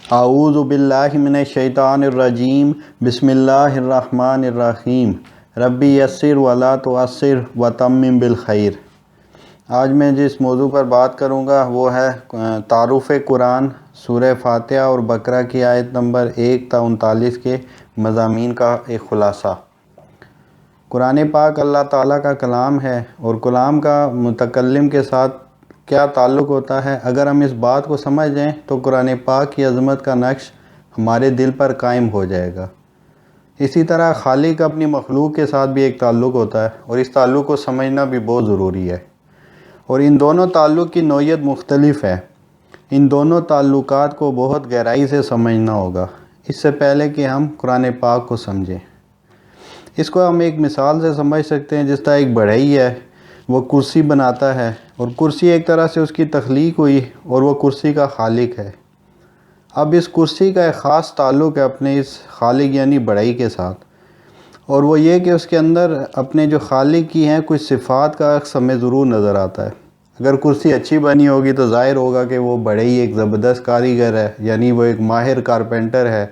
اعوذ باللہ من الشیطان الرجیم بسم اللہ الرحمن الرحیم ربی یسر ولا تعسر وتمم بالخیر۔ آج میں جس موضوع پر بات کروں گا وہ ہے تعارف قرآن، سورہ فاتحہ اور بقرہ کی آیت نمبر 1 تا 39 کے مضامین کا ایک خلاصہ۔ قرآن پاک اللہ تعالیٰ کا کلام ہے اور کلام کا متکلم کے ساتھ کیا تعلق ہوتا ہے، اگر ہم اس بات کو سمجھ لیں تو قرآن پاک کی عظمت کا نقش ہمارے دل پر قائم ہو جائے گا۔ اسی طرح خالق اپنی مخلوق کے ساتھ بھی ایک تعلق ہوتا ہے اور اس تعلق کو سمجھنا بھی بہت ضروری ہے، اور ان دونوں تعلق کی نوعیت مختلف ہے۔ ان دونوں تعلقات کو بہت گہرائی سے سمجھنا ہوگا اس سے پہلے کہ ہم قرآن پاک کو سمجھیں۔ اس کو ہم ایک مثال سے سمجھ سکتے ہیں، جس طرح ایک بڑھئی ہے، وہ کرسی بناتا ہے اور کرسی ایک طرح سے اس کی تخلیق ہوئی اور وہ کرسی کا خالق ہے۔ اب اس کرسی کا ایک خاص تعلق ہے اپنے اس خالق یعنی بڑھئی کے ساتھ، اور وہ یہ کہ اس کے اندر اپنے جو خالق کی ہیں کچھ صفات کا عکس ہمیں ضرور نظر آتا ہے۔ اگر کرسی اچھی بنی ہوگی تو ظاہر ہوگا کہ وہ بڑھئی ایک زبردست کاریگر ہے، یعنی وہ ایک ماہر کارپینٹر ہے۔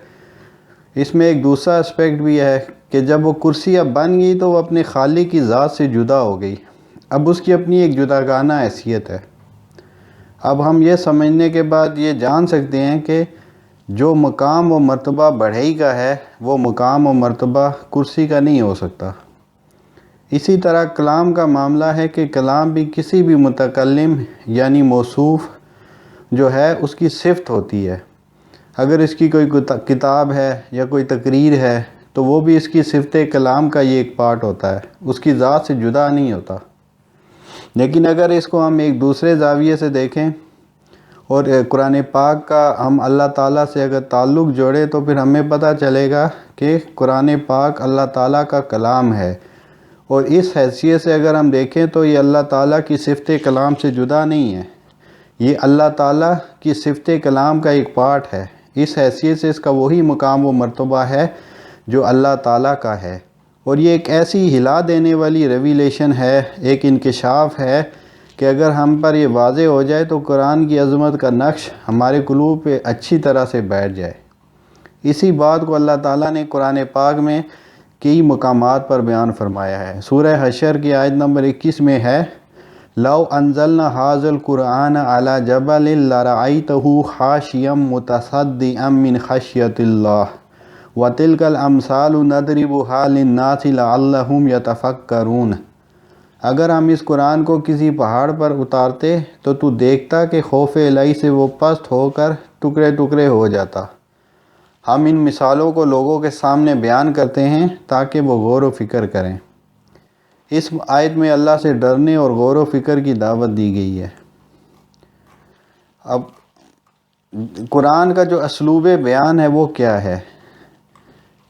اس میں ایک دوسرا اسپیکٹ بھی ہے کہ جب وہ کرسی اب بن گئی تو وہ اپنے خالق کی ذات سے جدا ہو گئی، اب اس کی اپنی ایک جداگانہ حیثیت ہے۔ اب ہم یہ سمجھنے کے بعد یہ جان سکتے ہیں کہ جو مقام و مرتبہ بڑھئی کا ہے وہ مقام و مرتبہ کرسی کا نہیں ہو سکتا۔ اسی طرح کلام کا معاملہ ہے کہ کلام بھی کسی بھی متکلم یعنی موصوف جو ہے اس کی صفت ہوتی ہے۔ اگر اس کی کوئی کتاب ہے یا کوئی تقریر ہے تو وہ بھی اس کی صفت کلام کا یہ ایک پارٹ ہوتا ہے، اس کی ذات سے جدا نہیں ہوتا۔ لیکن اگر اس کو ہم ایک دوسرے زاویے سے دیکھیں اور قرآن پاک کا ہم اللہ تعالیٰ سے اگر تعلق جوڑیں تو پھر ہمیں پتہ چلے گا کہ قرآن پاک اللہ تعالیٰ کا کلام ہے، اور اس حیثیت سے اگر ہم دیکھیں تو یہ اللہ تعالیٰ کی صفت کلام سے جدا نہیں ہے، یہ اللہ تعالیٰ کی صفت کلام کا ایک پارٹ ہے۔ اس حیثیت سے اس کا وہی مقام و مرتبہ ہے جو اللہ تعالیٰ کا ہے، اور یہ ایک ایسی ہلا دینے والی ریویلیشن ہے، ایک انکشاف ہے کہ اگر ہم پر یہ واضح ہو جائے تو قرآن کی عظمت کا نقش ہمارے قلوب پہ اچھی طرح سے بیٹھ جائے۔ اسی بات کو اللہ تعالیٰ نے قرآن پاک میں کئی مقامات پر بیان فرمایا ہے۔ سورہ حشر کی آیت نمبر 21 میں ہے، لَوْ أَنزَلْنَا هَٰذَا الْقُرْآنَ عَلَىٰ جَبَلٍ لَرَأَيْتَهُ خَاشِعًا مُتَصَدِّعًا مِّنْ خَشْيَةِ اللَّهِ وَتِلْكَ الْأَمْثَالُ نَضْرِبُهَا لِلنَّاسِ لَعَلَّهُمْ يَتَفَكَّرُونَ۔ اگر ہم اس قرآن کو کسی پہاڑ پر اتارتے تو دیکھتا کہ خوف الہی سے وہ پست ہو کر ٹکڑے ٹکڑے ہو جاتا۔ ہم ان مثالوں کو لوگوں کے سامنے بیان کرتے ہیں تاکہ وہ غور و فکر کریں۔ اس آیت میں اللہ سے ڈرنے اور غور و فکر کی دعوت دی گئی ہے۔ اب قرآن کا جو اسلوب بیان ہے وہ کیا ہے؟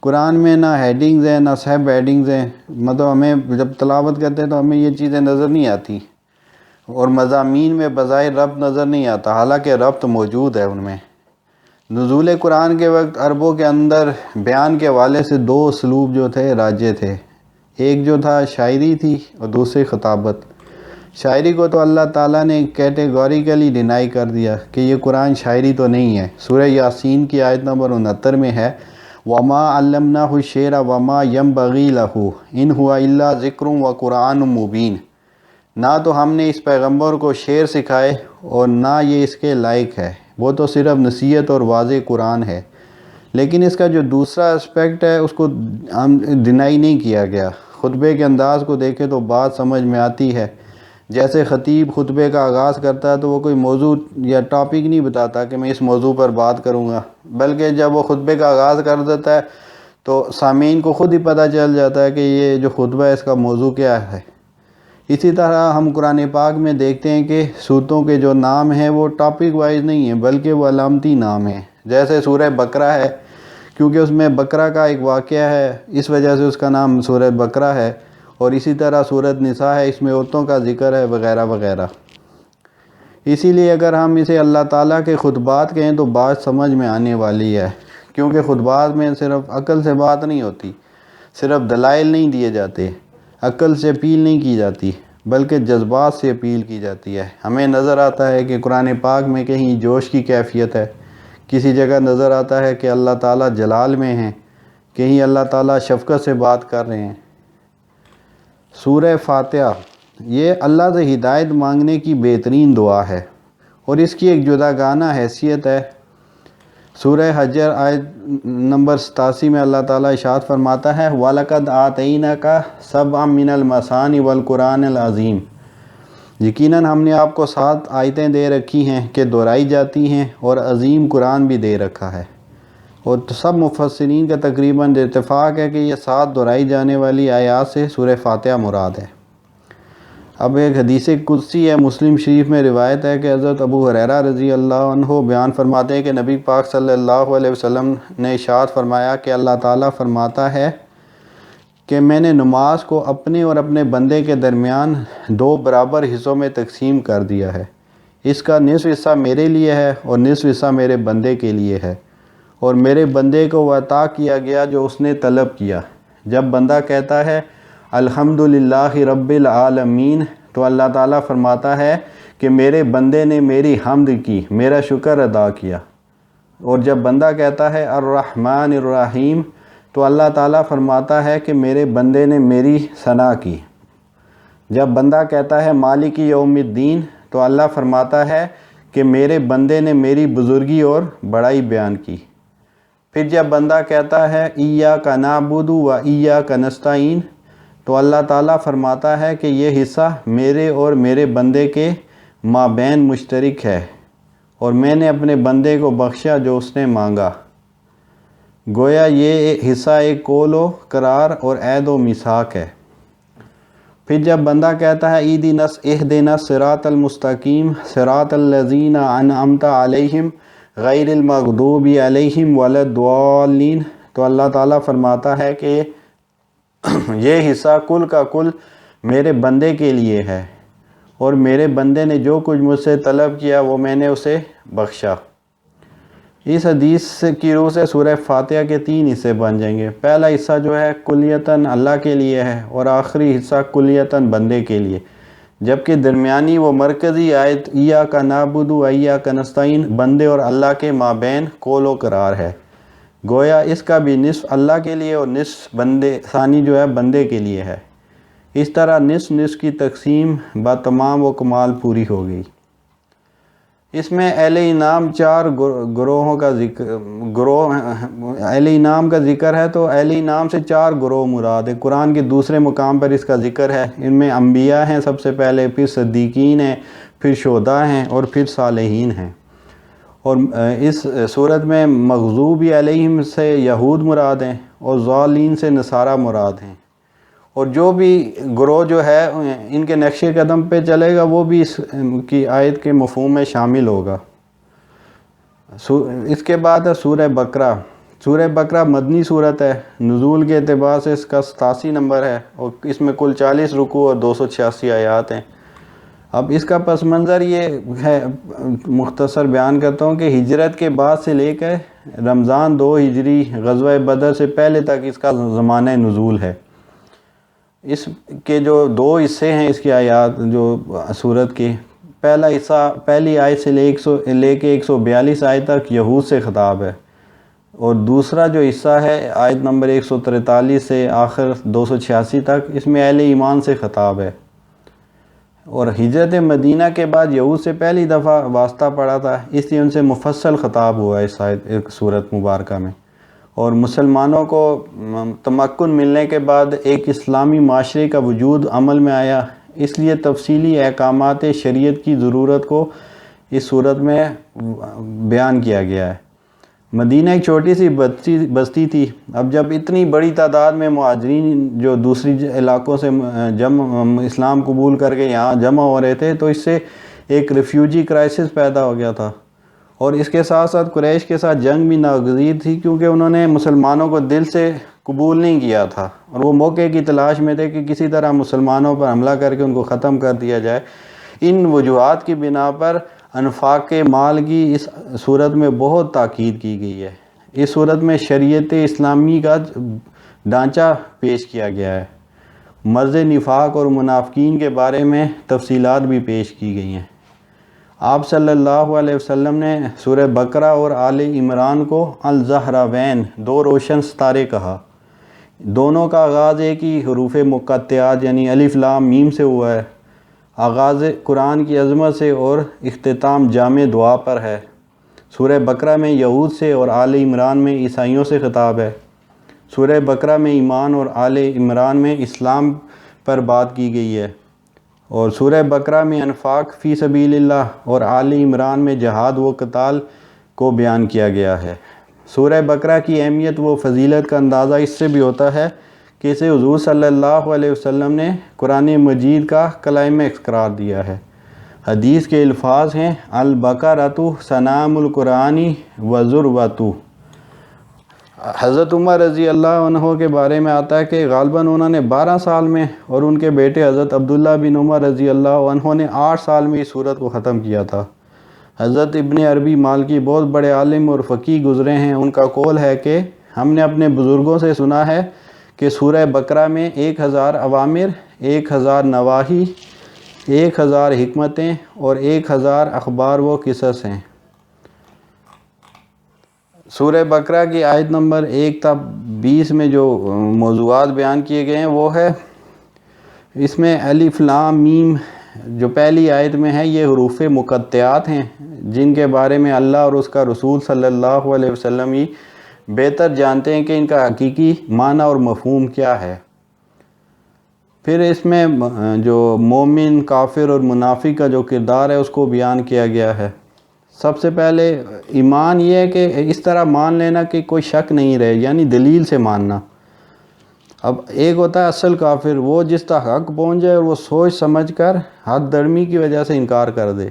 قرآن میں نہ ہیڈنگز ہیں نہ سب ہیڈنگز ہیں، مطلب ہمیں جب تلاوت کرتے ہیں تو ہمیں یہ چیزیں نظر نہیں آتی، اور مضامین میں بظاہر ربط نظر نہیں آتا، حالانکہ ربط موجود ہے ان میں۔ نزول قرآن کے وقت عربوں کے اندر بیان کے حوالے سے دو اسلوب جو تھے راجے تھے، ایک جو تھا شاعری تھی اور دوسری خطابت۔ شاعری کو تو اللہ تعالیٰ نے کیٹیگوریکلی ڈینائی کر دیا کہ یہ قرآن شاعری تو نہیں ہے۔ سورہ یاسین کی آیت نمبر 69 میں ہے، وَمَا عَلَّمْنَاهُ الشِّعْرَ وَمَا يَنبَغِي لَهُ إِنْ هُوَ إِلَّا ذِكْرٌ وَقُرْآنٌ مُبِينٌ۔ نہ تو ہم نے اس پیغمبر کو شعر سکھائے اور نہ یہ اس کے لائق ہے، وہ تو صرف نصیحت اور واضح قرآن ہے۔ لیکن اس کا جو دوسرا اسپیکٹ ہے اس کو ڈینائی نہیں کیا گیا۔ خطبے کے انداز کو دیکھیں تو بات سمجھ میں آتی ہے۔ جیسے خطیب خطبے کا آغاز کرتا ہے تو وہ کوئی موضوع یا ٹاپک نہیں بتاتا کہ میں اس موضوع پر بات کروں گا، بلکہ جب وہ خطبے کا آغاز کر دیتا ہے تو سامعین کو خود ہی پتہ چل جاتا ہے کہ یہ جو خطبہ ہے اس کا موضوع کیا ہے۔ اسی طرح ہم قرآن پاک میں دیکھتے ہیں کہ سورتوں کے جو نام ہیں وہ ٹاپک وائز نہیں ہیں بلکہ وہ علامتی نام ہیں۔ جیسے سورہ بقرہ ہے، کیونکہ اس میں بقرہ کا ایک واقعہ ہے اس وجہ سے اس کا نام سورہ بقرہ ہے، اور اسی طرح سورۃ نساء ہے، اس میں عورتوں کا ذکر ہے وغیرہ وغیرہ۔ اسی لیے اگر ہم اسے اللہ تعالیٰ کے خطبات کہیں تو بات سمجھ میں آنے والی ہے، کیونکہ خطبات میں صرف عقل سے بات نہیں ہوتی، صرف دلائل نہیں دیے جاتے، عقل سے اپیل نہیں کی جاتی بلکہ جذبات سے اپیل کی جاتی ہے۔ ہمیں نظر آتا ہے کہ قرآن پاک میں کہیں جوش کی کیفیت ہے، کسی جگہ نظر آتا ہے کہ اللہ تعالیٰ جلال میں ہیں، کہیں اللہ تعالیٰ شفقت سے بات کر رہے ہیں۔ سورہ فاتحہ یہ اللہ سے ہدایت مانگنے کی بہترین دعا ہے اور اس کی ایک جداگانہ حیثیت ہے۔ سورہ حجر آیت نمبر 87 میں اللہ تعالیٰ ارشاد فرماتا ہے وَلَقَدْ آتَيْنَاكَ سَبْعًا مِنَ الْمَثَانِِ وَالْقُرْآنِ الْعَظِيمِ، یقیناً ہم نے آپ کو 7 آیتیں دے رکھی ہیں کہ دہرائی جاتی ہیں، اور عظیم قرآن بھی دے رکھا ہے۔ اور سب مفسرین کا تقریباً اتفاق ہے کہ یہ 7 دہرائی جانے والی آیات سے سورہ فاتحہ مراد ہے۔ اب ایک حدیث قدسی ہے، مسلم شریف میں روایت ہے کہ حضرت ابو ہریرہ رضی اللہ عنہ بیان فرماتے ہیں کہ نبی پاک صلی اللہ علیہ وسلم نے ارشاد فرمایا کہ اللہ تعالیٰ فرماتا ہے کہ میں نے نماز کو اپنے اور اپنے بندے کے درمیان 2 برابر حصوں میں تقسیم کر دیا ہے، اس کا نصف حصہ میرے لیے ہے اور نصف حصہ میرے بندے کے لیے ہے، اور میرے بندے کو وہ عطا کیا گیا جو اس نے طلب کیا۔ جب بندہ کہتا ہے الحمدللہ رب العالمین تو اللہ تعالیٰ فرماتا ہے کہ میرے بندے نے میری حمد کی، میرا شکر ادا کیا۔ اور جب بندہ کہتا ہے الرحمن الرحیم تو اللہ تعالیٰ فرماتا ہے کہ میرے بندے نے میری ثنا کی۔ جب بندہ کہتا ہے مالک یوم الدین تو اللہ فرماتا ہے کہ میرے بندے نے میری بزرگی اور بڑائی بیان کی۔ پھر جب بندہ کہتا ہے ایاک نعبد و ایاک نستعین تو اللہ تعالیٰ فرماتا ہے کہ یہ حصہ میرے اور میرے بندے کے مابین مشترک ہے، اور میں نے اپنے بندے کو بخشا جو اس نے مانگا۔ گویا یہ حصہ ایک قول و قرار اور عہد و میثاق ہے۔ پھر جب بندہ کہتا ہے اہدنا الصراط المستقیم صراط الذین انعمت علیہم غیر المغضوب علیہم ولا الضالین تو اللہ تعالیٰ فرماتا ہے کہ یہ حصہ کل کا کل میرے بندے کے لیے ہے، اور میرے بندے نے جو کچھ مجھ سے طلب کیا وہ میں نے اسے بخشا۔ اس حدیث کی روح سے سورہ فاتحہ کے 3 حصے بن جائیں گے۔ پہلا حصہ جو ہے کلیتاً اللہ کے لیے ہے، اور آخری حصہ کلیتاً بندے کے لیے، جبکہ درمیانی وہ مرکزی آیت ایاک نعبد و ایاک نستعین بندے اور اللہ کے مابین قول و قرار ہے۔ گویا اس کا بھی نصف اللہ کے لیے اور نصف بندے ثانی جو ہے بندے کے لیے ہے۔ اس طرح نصف نصف کی تقسیم با تمام و کمال پوری ہو گئی۔ اس میں اہل انعام 4 گروہوں کا اہل انعام کا ذکر ہے، تو اہل انعام سے 4 گروہ مراد ہے۔ قرآن کے دوسرے مقام پر اس کا ذکر ہے۔ ان میں انبیاء ہیں سب سے پہلے، پھر صدیقین ہیں، پھر شہداء ہیں، اور پھر صالحین ہیں۔ اور اس صورت میں مغضوب علیہم سے یہود مراد ہیں، اور ضالین سے نصارہ مراد ہیں۔ اور جو بھی گروہ جو ہے ان کے نقش قدم پہ چلے گا وہ بھی اس کی آیت کے مفہوم میں شامل ہوگا۔ اس کے بعد ہے سورہ بقرہ۔ سورہ بقرہ مدنی صورت ہے، نزول کے اعتبار سے اس کا 87 نمبر ہے، اور اس میں کل 40 رکوع اور 286 آیات ہیں۔ اب اس کا پس منظر یہ ہے، مختصر بیان کرتا ہوں کہ ہجرت کے بعد سے لے کر رمضان 2 ہجری غزوہ بدر سے پہلے تک اس کا زمانہ نزول ہے۔ اس کے جو 2 حصے ہیں اس کی آیات جو سورت کے، پہلا حصہ پہلی آیت سے لے کے 142 آیت تک یہود سے خطاب ہے، اور دوسرا جو حصہ ہے آیت نمبر 143 سے آخر 286 تک، اس میں اہل ایمان سے خطاب ہے۔ اور ہجرت مدینہ کے بعد یہود سے پہلی دفعہ واسطہ پڑا تھا، اس لیے ان سے مفصل خطاب ہوا اس آیت سورت مبارکہ میں۔ اور مسلمانوں کو تمکن ملنے کے بعد ایک اسلامی معاشرے کا وجود عمل میں آیا، اس لیے تفصیلی احکامات شریعت کی ضرورت کو اس صورت میں بیان کیا گیا ہے۔ مدینہ ایک چھوٹی سی بستی تھی۔ اب جب اتنی بڑی تعداد میں مہاجرین جو دوسری علاقوں سے اسلام قبول کر کے یہاں جمع ہو رہے تھے، تو اس سے ایک ریفیوجی کرائسس پیدا ہو گیا تھا، اور اس کے ساتھ ساتھ قریش کے ساتھ جنگ بھی ناگزیر تھی، کیونکہ انہوں نے مسلمانوں کو دل سے قبول نہیں کیا تھا، اور وہ موقع کی تلاش میں تھے کہ کسی طرح مسلمانوں پر حملہ کر کے ان کو ختم کر دیا جائے۔ ان وجوہات کی بنا پر انفاق مال کی اس صورت میں بہت تاکید کی گئی ہے۔ اس صورت میں شریعت اسلامی کا ڈھانچہ پیش کیا گیا ہے، مرض نفاق اور منافقین کے بارے میں تفصیلات بھی پیش کی گئی ہیں۔ آپ صلی اللہ علیہ وسلم نے سورہ بقرہ اور آل عمران کو الزہراوین، دو روشن ستارے کہا۔ دونوں کا آغاز ایک ہی حروف مقطعات یعنی الف لام میم سے ہوا ہے۔ آغاز قرآن کی عظمت سے اور اختتام جامع دعا پر ہے۔ سورہ بقرہ میں یہود سے اور آل عمران میں عیسائیوں سے خطاب ہے۔ سورہ بقرہ میں ایمان اور آل عمران میں اسلام پر بات کی گئی ہے، اور سورہ بقرہ میں انفاق فی سبیل اللہ اور آل عمران میں جہاد و قتال کو بیان کیا گیا ہے۔ سورہ بقرہ کی اہمیت و فضیلت کا اندازہ اس سے بھی ہوتا ہے کہ اسے حضور صلی اللہ علیہ وسلم نے قرآن مجید کا کلائمیکس قرار دیا ہے۔ حدیث کے الفاظ ہیں البقرۃ سنام القرآن وذروۃ۔ حضرت عمر رضی اللہ عنہ کے بارے میں آتا ہے کہ غالباً انہوں نے 12 سال میں اور ان کے بیٹے حضرت عبداللہ بن عمر رضی اللہ عنہ نے 8 سال میں اس سورت کو ختم کیا تھا۔ حضرت ابن عربی مالکی بہت بڑے عالم اور فقیہ گزرے ہیں۔ ان کا قول ہے کہ ہم نے اپنے بزرگوں سے سنا ہے کہ سورہ بقرہ میں 1000 اوامر، 1000 نواہی، 1000 حکمتیں اور 1000 اخبار و قصص ہیں۔ سورہ بقرہ کی آیت نمبر 1 تا 20 میں جو موضوعات بیان کیے گئے ہیں وہ ہے، اس میں الف لام میم جو پہلی آیت میں ہے یہ حروف مقطعات ہیں جن کے بارے میں اللہ اور اس کا رسول صلی اللہ علیہ وسلم ہی بہتر جانتے ہیں کہ ان کا حقیقی معنی اور مفہوم کیا ہے۔ پھر اس میں جو مومن، کافر اور منافق کا جو کردار ہے اس کو بیان کیا گیا ہے۔ سب سے پہلے ایمان یہ ہے کہ اس طرح مان لینا کہ کوئی شک نہیں رہے، یعنی دلیل سے ماننا۔ اب ایک ہوتا ہے اصل کافر، وہ جس تک حق پہنچ جائے اور وہ سوچ سمجھ کر حد درمی کی وجہ سے انکار کر دے،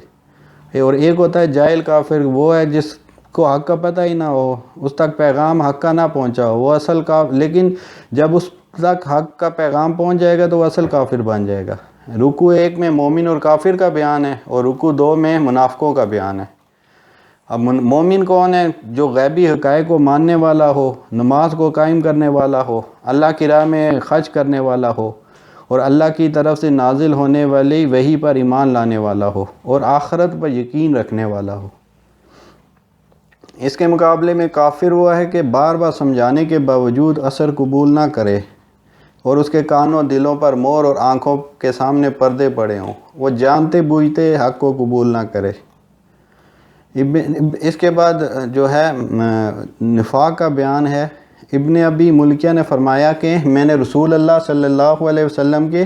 اور ایک ہوتا ہے جاہل کافر، وہ ہے جس کو حق کا پتہ ہی نہ ہو، اس تک پیغام حق کا نہ پہنچا ہو، وہ اصل لیکن جب اس تک حق کا پیغام پہنچ جائے گا تو وہ اصل کافر بن جائے گا۔ رکوع 1 میں مومن اور کافر کا بیان ہے اور رکوع 2 میں منافقوں کا بیان ہے۔ اب مومن کون ہے؟ جو غیبی حقائق کو ماننے والا ہو، نماز کو قائم کرنے والا ہو، اللہ کی راہ میں خرچ کرنے والا ہو، اور اللہ کی طرف سے نازل ہونے والی وحی پر ایمان لانے والا ہو، اور آخرت پر یقین رکھنے والا ہو۔ اس کے مقابلے میں کافر وہ ہے کہ بار بار سمجھانے کے باوجود اثر قبول نہ کرے اور اس کے کانوں، دلوں پر مور اور آنکھوں کے سامنے پردے پڑے ہوں، وہ جانتے بوجھتے حق کو قبول نہ کرے۔ اس کے بعد جو ہے نفاق کا بیان ہے۔ ابن ابی ملکیہ نے فرمایا کہ میں نے رسول اللہ صلی اللہ علیہ وسلم کے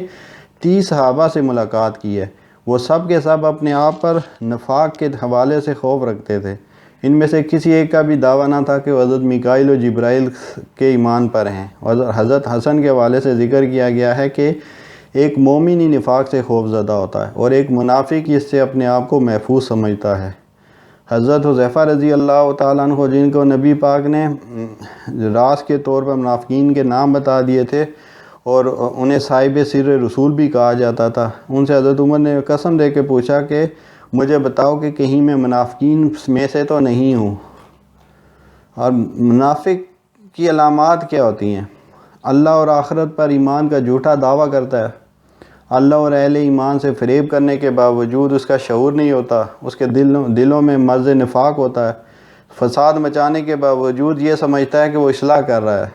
30 صحابہ سے ملاقات کی ہے، وہ سب کے سب اپنے آپ پر نفاق کے حوالے سے خوف رکھتے تھے۔ ان میں سے کسی ایک کا بھی دعویٰ نہ تھا کہ وہ حضرت میکائیل و جبرائیل کے ایمان پر ہیں۔ حضرت حسن کے حوالے سے ذکر کیا گیا ہے کہ ایک مومن ہی نفاق سے خوف زدہ ہوتا ہے اور ایک منافق اس سے اپنے آپ کو محفوظ سمجھتا ہے۔ حضرت حذیفہ رضی اللہ تعالیٰ عنہ جن کو نبی پاک نے راز کے طور پر منافقین کے نام بتا دیے تھے اور انہیں صاحب سر رسول بھی کہا جاتا تھا، ان سے حضرت عمر نے قسم دے کے پوچھا کہ مجھے بتاؤ کہ کہیں میں منافقین میں سے تو نہیں ہوں۔ اور منافق کی علامات کیا ہوتی ہیں؟ اللہ اور آخرت پر ایمان کا جھوٹا دعویٰ کرتا ہے، اللہ اور اہل ایمان سے فریب کرنے کے باوجود اس کا شعور نہیں ہوتا، اس کے دلوں میں مرض نفاق ہوتا ہے، فساد مچانے کے باوجود یہ سمجھتا ہے کہ وہ اصلاح کر رہا ہے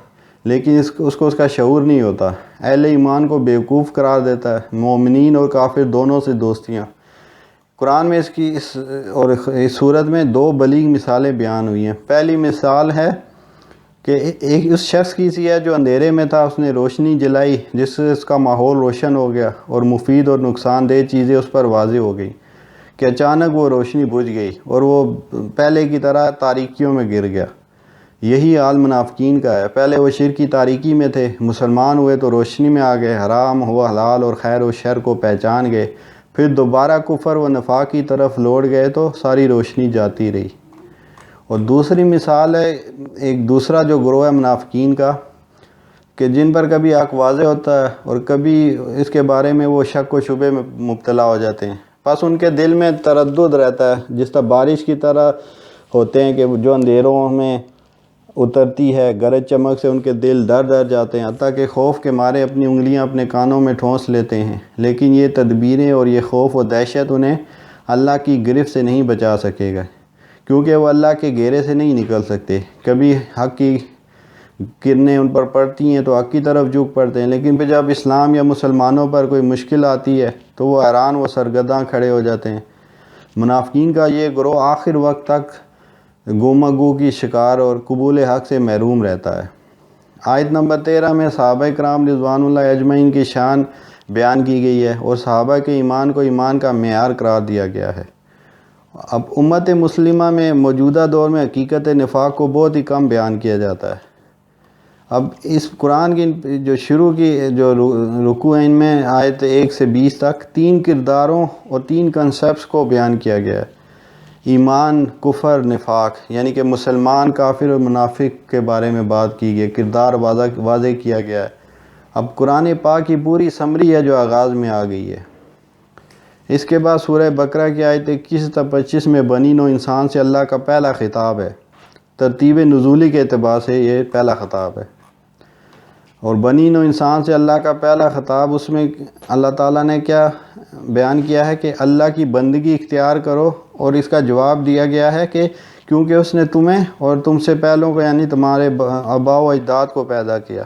لیکن اس کو اس کا شعور نہیں ہوتا، اہل ایمان کو بیوقوف قرار دیتا ہے، مومنین اور کافر دونوں سے دوستیاں۔ قرآن میں اس صورت میں 2 بلیغ مثالیں بیان ہوئی ہیں۔ پہلی مثال ہے کہ ایک اس شخص کی سی ہے جو اندھیرے میں تھا، اس نے روشنی جلائی جس سے اس کا ماحول روشن ہو گیا اور مفید اور نقصان دہ چیزیں اس پر واضح ہو گئی کہ اچانک وہ روشنی بجھ گئی اور وہ پہلے کی طرح تاریکیوں میں گر گیا۔ یہی حال منافقین کا ہے، پہلے وہ شرک کی تاریکی میں تھے، مسلمان ہوئے تو روشنی میں آ گئے، حرام و حلال اور خیر و شر کو پہچان گئے، پھر دوبارہ کفر و نفاق کی طرف لوٹ گئے تو ساری روشنی جاتی رہی۔ اور دوسری مثال ہے ایک دوسرا جو گروہ ہے منافقین کا کہ جن پر کبھی حق واضح ہوتا ہے اور کبھی اس کے بارے میں وہ شک و شبے میں مبتلا ہو جاتے ہیں، بس ان کے دل میں تردد رہتا ہے، جس طرح بارش کی طرح ہوتے ہیں کہ جو اندھیروں میں اترتی ہے، گرج چمک سے ان کے دل ڈر جاتے ہیں، حتیٰ کہ خوف کے مارے اپنی انگلیاں اپنے کانوں میں ٹھونس لیتے ہیں، لیکن یہ تدبیریں اور یہ خوف و دہشت انہیں اللہ کی گرفت سے نہیں بچا سکے گا، کیونکہ وہ اللہ کے گھیرے سے نہیں نکل سکتے۔ کبھی حق کی کرنیں ان پر پڑتی ہیں تو حق کی طرف جھک پڑتے ہیں، لیکن پھر جب اسلام یا مسلمانوں پر کوئی مشکل آتی ہے تو وہ حیران و سرگرداں کھڑے ہو جاتے ہیں۔ منافقین کا یہ گروہ آخر وقت تک گفتگو کی شکار اور قبول حق سے محروم رہتا ہے۔ آیت نمبر 13 میں صحابہ کرام رضوان اللہ اجمعین کی شان بیان کی گئی ہے اور صحابہ کے ایمان کو ایمان کا معیار قرار دیا گیا ہے۔ اب امت مسلمہ میں موجودہ دور میں حقیقت نفاق کو بہت ہی کم بیان کیا جاتا ہے۔ اب اس قرآن کی جو شروع کی جو رکوع ہیں، ان میں آیت 1 سے 20 تک 3 کرداروں اور 3 کنسیپٹس کو بیان کیا گیا ہے: ایمان، کفر، نفاق، یعنی کہ مسلمان، کافر اور منافق کے بارے میں بات کی گئی، کردار واضح کیا گیا ہے۔ اب قرآن پاک کی پوری سمری ہے جو آغاز میں آ گئی ہے۔ اس کے بعد سورہ بقرہ کی آیت 21 تا 25 میں بنی نوع انسان سے اللہ کا پہلا خطاب ہے۔ ترتیب نزولی کے اعتبار سے یہ پہلا خطاب ہے، اور بنی نوع انسان سے اللہ کا پہلا خطاب، اس میں اللہ تعالیٰ نے کیا بیان کیا ہے کہ اللہ کی بندگی اختیار کرو، اور اس کا جواب دیا گیا ہے کہ کیونکہ اس نے تمہیں اور تم سے پہلوں کو یعنی تمہارے آباء و اجداد کو پیدا کیا،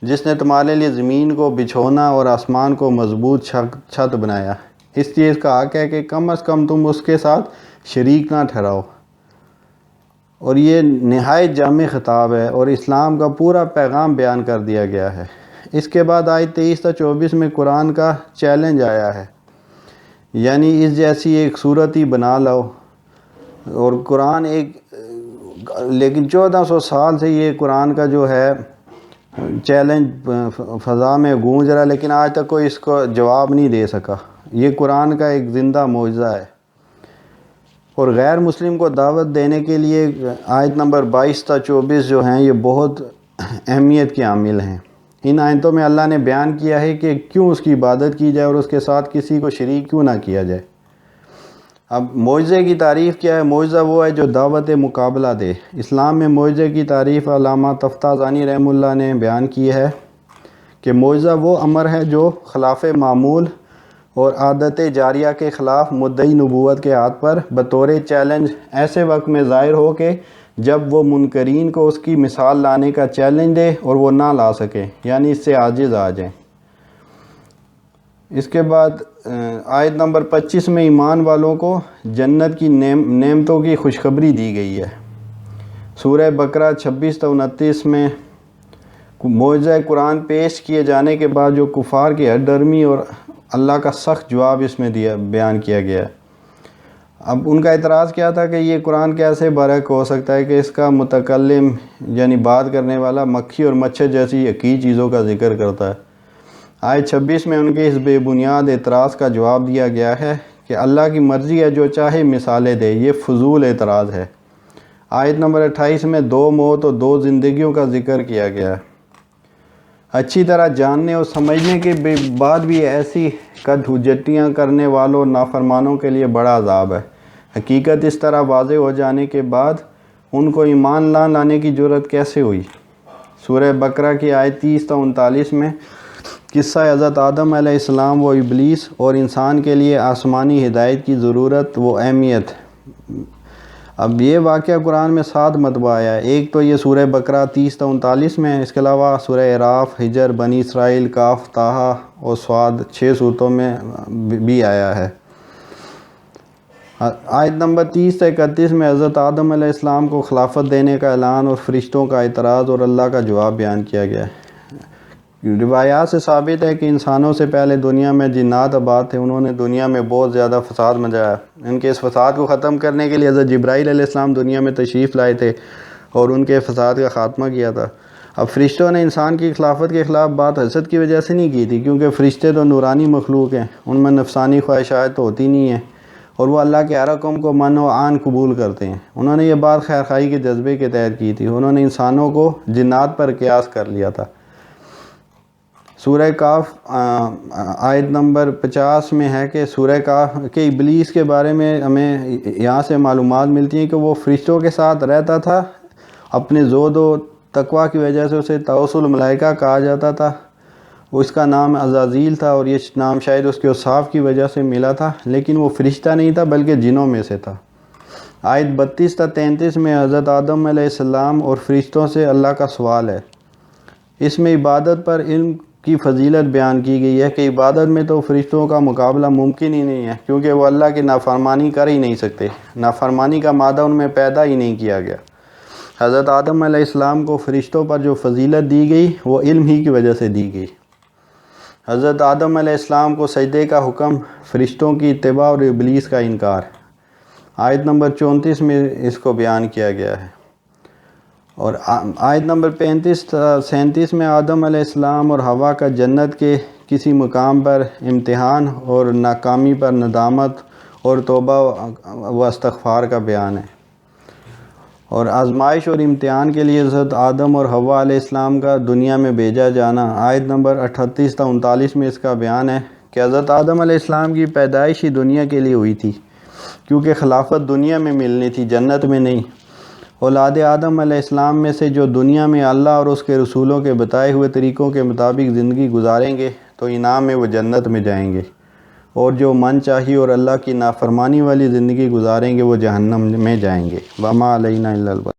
جس نے تمہارے لیے زمین کو بچھونا اور آسمان کو مضبوط چھت بنایا، اس لیے اس کا حق ہے کہ کم از کم تم اس کے ساتھ شریک نہ ٹھہراؤ۔ اور یہ نہایت جامع خطاب ہے اور اسلام کا پورا پیغام بیان کر دیا گیا ہے۔ اس کے بعد آیت 23 تا 24 میں قرآن کا چیلنج آیا ہے، یعنی اس جیسی ایک صورت ہی بنا لو، اور قرآن لیکن 1400 سال سے یہ قرآن کا جو ہے چیلنج فضا میں گونج رہا، لیکن آج تک کوئی اس کو جواب نہیں دے سکا۔ یہ قرآن کا ایک زندہ معجزہ ہے، اور غیر مسلم کو دعوت دینے کے لیے آیت نمبر 22 تا 24 جو ہیں یہ بہت اہمیت کے حامل ہیں۔ ان آیتوں میں اللہ نے بیان کیا ہے کہ کیوں اس کی عبادت کی جائے اور اس کے ساتھ کسی کو شریک کیوں نہ کیا جائے۔ اب معجزے کی تعریف کیا ہے؟ معجزہ وہ ہے جو دعوت مقابلہ دے۔ اسلام میں معجزے کی تعریف علامہ تفتح زانی رحمہ اللہ نے بیان کی ہے کہ معجزہ وہ امر ہے جو خلاف معمول اور عادت جاریہ کے خلاف مدعی نبوت کے ہاتھ پر بطور چیلنج ایسے وقت میں ظاہر ہو کہ جب وہ منکرین کو اس کی مثال لانے کا چیلنج دے اور وہ نہ لا سکے، یعنی اس سے عاجز آ جائیں۔ اس کے بعد آیت نمبر 25 میں ایمان والوں کو جنت کی نعمتوں کی خوشخبری دی گئی ہے۔ سورہ بقرہ 26 تا 29 میں معجزہ قرآن پیش کیے جانے کے بعد جو کفار کی ہر ڈرمی اور اللہ کا سخت جواب اس میں بیان کیا گیا ہے۔ اب ان کا اعتراض کیا تھا کہ یہ قرآن کیسے برحق ہو سکتا ہے کہ اس کا متکلم یعنی بات کرنے والا مکھی اور مچھر جیسی حقیقی چیزوں کا ذکر کرتا ہے۔ آیت 26 میں ان کے اس بے بنیاد اعتراض کا جواب دیا گیا ہے کہ اللہ کی مرضی ہے، جو چاہے مثالیں دے، یہ فضول اعتراض ہے۔ آیت نمبر 28 میں 2 موت اور 2 زندگیوں کا ذکر کیا گیا ہے۔ اچھی طرح جاننے اور سمجھنے کے بعد بھی ایسی کد حجتیاں کرنے والوں اور نافرمانوں کے لیے بڑا عذاب ہے۔ حقیقت اس طرح واضح ہو جانے کے بعد ان کو ایمان نہ لانے کی جرأت کیسے ہوئی؟ سورہ بقرہ کی آیت 30 تا 39 میں قصہ حضرت آدم علیہ السلام و ابلیس اور انسان کے لیے آسمانی ہدایت کی ضرورت و اہمیت۔ اب یہ واقعہ قرآن میں 7 مرتبہ آیا ہے۔ ایک تو یہ سورہ بقرہ 30 تا 39 میں، اس کے علاوہ سورہ اعراف، حجر، بنی اسرائیل، کاف، طٰہٰ اور صاد 6 صورتوں میں بھی آیا ہے۔ آیت نمبر 30 تا 31 میں حضرت آدم علیہ السلام کو خلافت دینے کا اعلان اور فرشتوں کا اعتراض اور اللہ کا جواب بیان کیا گیا ہے۔ روایات سے ثابت ہے کہ انسانوں سے پہلے دنیا میں جنات آباد تھے، انہوں نے دنیا میں بہت زیادہ فساد مچایا۔ ان کے اس فساد کو ختم کرنے کے لیے حضرت جبرائیل علیہ السلام دنیا میں تشریف لائے تھے اور ان کے فساد کا خاتمہ کیا تھا۔ اب فرشتوں نے انسان کی خلافت کے خلاف بات حسد کی وجہ سے نہیں کی تھی، کیونکہ فرشتے تو نورانی مخلوق ہیں، ان میں نفسانی خواہشات تو ہوتی نہیں ہیں، اور وہ اللہ کے ہر حکم کو من و عن قبول کرتے ہیں۔ انہوں نے یہ بات خیر خواہی کے جذبے کے تحت کی تھی، انہوں نے انسانوں کو جنات پر قیاس کر لیا تھا۔ سورہ کاف آیت نمبر 50 میں ہے کہ سورہ کاف کے ابلیس کے بارے میں ہمیں یہاں سے معلومات ملتی ہیں کہ وہ فرشتوں کے ساتھ رہتا تھا، اپنے زہد و تقویٰ کی وجہ سے اسے طاؤس الملائکہ کہا جاتا تھا، اس کا نام عزازیل تھا، اور یہ نام شاید اس کے اوصاف کی وجہ سے ملا تھا، لیکن وہ فرشتہ نہیں تھا بلکہ جنوں میں سے تھا۔ آیت 32 تا 33 میں حضرت آدم علیہ السلام اور فرشتوں سے اللہ کا سوال ہے۔ اس میں عبادت پر علم کی فضیلت بیان کی گئی ہے کہ عبادت میں تو فرشتوں کا مقابلہ ممکن ہی نہیں ہے، کیونکہ وہ اللہ کی نافرمانی کر ہی نہیں سکتے، نافرمانی کا مادہ ان میں پیدا ہی نہیں کیا گیا۔ حضرت آدم علیہ السلام کو فرشتوں پر جو فضیلت دی گئی وہ علم ہی کی وجہ سے دی گئی۔ حضرت آدم علیہ السلام کو سجدے کا حکم، فرشتوں کی اتباع اور ابلیس کا انکار۔ آیت نمبر 34 میں اس کو بیان کیا گیا ہے، اور آیت نمبر 35-37 میں آدم علیہ السلام اور حوا کا جنت کے کسی مقام پر امتحان اور ناکامی پر ندامت اور توبہ و استغفار کا بیان ہے، اور آزمائش اور امتحان کے لیے حضرت آدم اور حوا علیہ السلام کا دنیا میں بھیجا جانا۔ آیت نمبر 38-39 میں اس کا بیان ہے کہ حضرت آدم علیہ السلام کی پیدائش ہی دنیا کے لیے ہوئی تھی، کیونکہ خلافت دنیا میں ملنی تھی، جنت میں نہیں۔ اولاد آدم علیہ السلام میں سے جو دنیا میں اللہ اور اس کے رسولوں کے بتائے ہوئے طریقوں کے مطابق زندگی گزاریں گے تو انعام میں وہ جنت میں جائیں گے، اور جو من چاہی اور اللہ کی نافرمانی والی زندگی گزاریں گے وہ جہنم میں جائیں گے۔ وما علینا الا البلاغ۔